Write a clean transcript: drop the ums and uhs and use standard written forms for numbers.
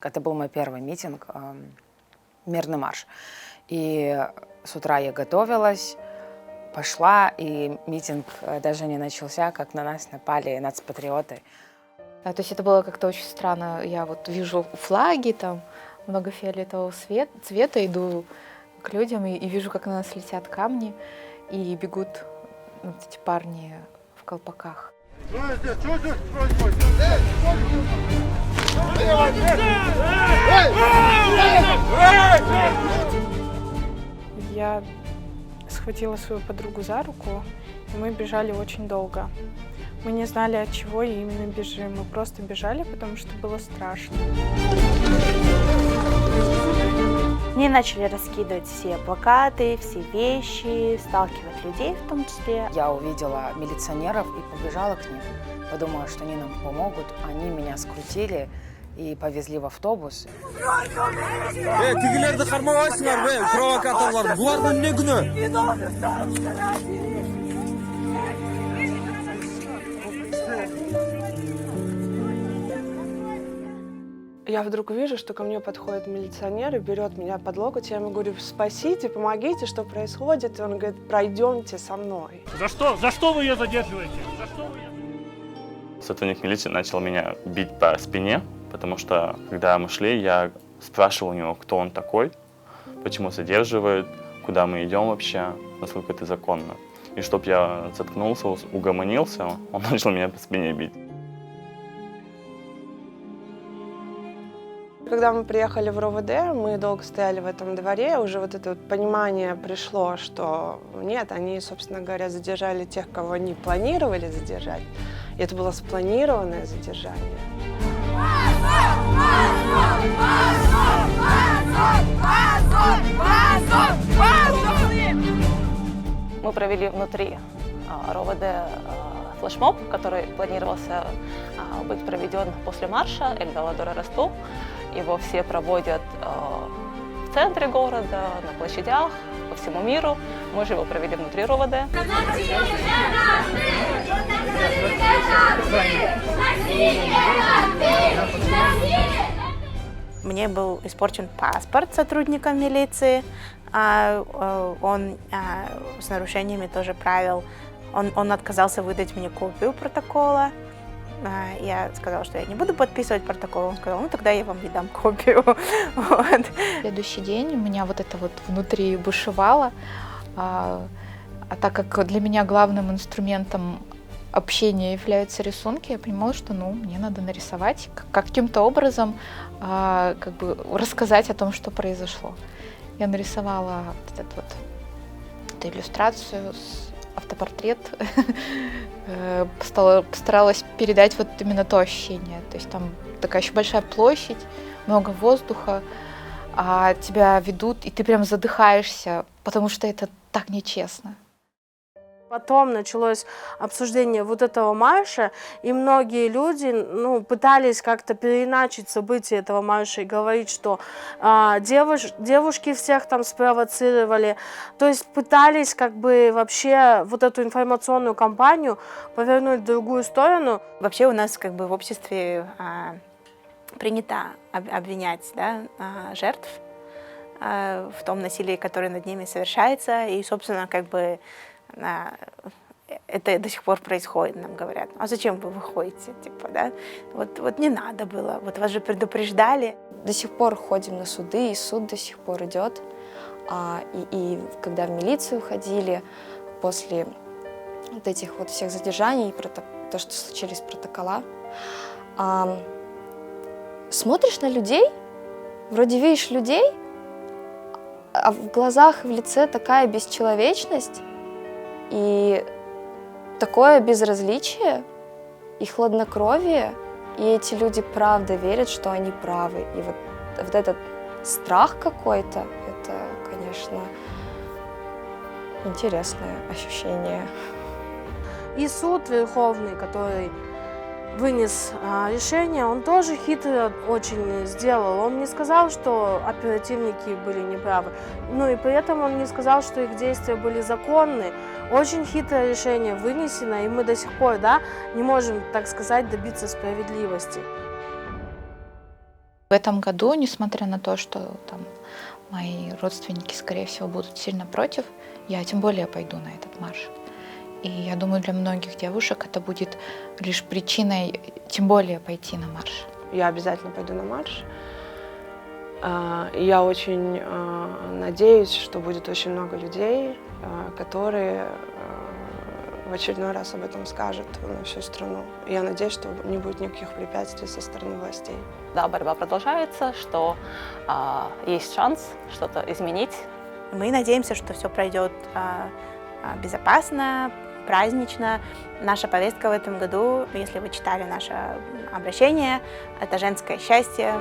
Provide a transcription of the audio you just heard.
Это был мой первый митинг, мирный марш. И с утра я готовилась, пошла, и митинг даже не начался, как на нас напали нацпатриоты. То есть это было как-то очень странно. Я вот вижу флаги, там много фиолетового цвета, иду к людям и вижу, как на нас летят камни, и бегут вот эти парни в колпаках. Я схватила свою подругу за руку, и мы бежали очень долго. Мы не знали, от чего именно бежим. Мы просто бежали, потому что было страшно. Мне начали раскидывать все плакаты, все вещи, сталкивать людей в том числе. Я увидела милиционеров и побежала к ним. Подумала, что они нам помогут. Они меня скрутили и повезли в автобус. Я вдруг вижу, что ко мне подходит милиционер и берет меня под локоть. Я ему говорю: спасите, помогите, что происходит? И он говорит: пройдемте со мной. За что? За что вы ее задерживаете? За что вы ее... Сотрудник милиции начал меня бить по спине, потому что, когда мы шли, я спрашивал у него, кто он такой, почему задерживает, куда мы идем вообще, насколько это законно. И чтоб я заткнулся, угомонился, он начал меня по спине бить. Когда мы приехали в РОВД, мы долго стояли в этом дворе, уже вот это вот понимание пришло, что нет, они, собственно говоря, задержали тех, кого они планировали задержать. И это было спланированное задержание. Мы провели внутри РОВД флешмоб, который планировался быть проведен после марша Эль-Галадора Ростов. Его все проводят в центре города, на площадях, по всему миру. Мы же его провели внутри РОВД. Мне был испорчен паспорт сотрудником милиции. Он с нарушениями тоже правил. Он отказался выдать мне копию протокола. Я сказала, что я не буду подписывать протокол. Он сказал: ну тогда я вам не дам копию. Вот. Следующий день у меня вот это вот внутри бушевало. А так как для меня главным инструментом общения являются рисунки, я понимала, что мне надо нарисовать, каким-то образом как бы рассказать о том, что произошло. Я нарисовала эту иллюстрацию, автопортрет, постаралась передать вот именно то ощущение. То есть там такая еще большая площадь, много воздуха, а тебя ведут, и ты прям задыхаешься, потому что это так нечестно. Потом началось обсуждение вот этого марша, и многие люди пытались как-то переиначить события этого марша и говорить, что девушки всех там спровоцировали. То есть пытались как бы вообще вот эту информационную кампанию повернуть в другую сторону. Вообще у нас как бы в обществе принято обвинять жертв в том насилии, которое над ними совершается, и, собственно, как бы это до сих пор происходит, нам говорят. А зачем вы выходите? Вот не надо было, вот вас же предупреждали. До сих пор ходим на суды, и суд до сих пор идет. И когда в милицию ходили, после вот этих вот всех задержаний, то, что случились протокола, смотришь на людей, вроде видишь людей, а в глазах, в лице такая бесчеловечность, и такое безразличие, и хладнокровие, и эти люди правда верят, что они правы. И вот этот страх какой-то, это, конечно, интересное ощущение. И суд Верховный, который вынес решение, он тоже хитро очень сделал. Он не сказал, что оперативники были неправы, но и при этом он не сказал, что их действия были законны. Очень хитрое решение вынесено, и мы до сих пор не можем, так сказать, добиться справедливости. В этом году, несмотря на то, что там мои родственники, скорее всего, будут сильно против, я тем более пойду на этот марш. И я думаю, для многих девушек это будет лишь причиной тем более пойти на марш. Я обязательно пойду на марш. И я очень надеюсь, что будет очень много людей, которые в очередной раз об этом скажут на всю страну. И я надеюсь, что не будет никаких препятствий со стороны властей. Да, борьба продолжается, что есть шанс что-то изменить. Мы надеемся, что все пройдет безопасно, празднично. Наша повестка в этом году, если вы читали наше обращение, это женское счастье.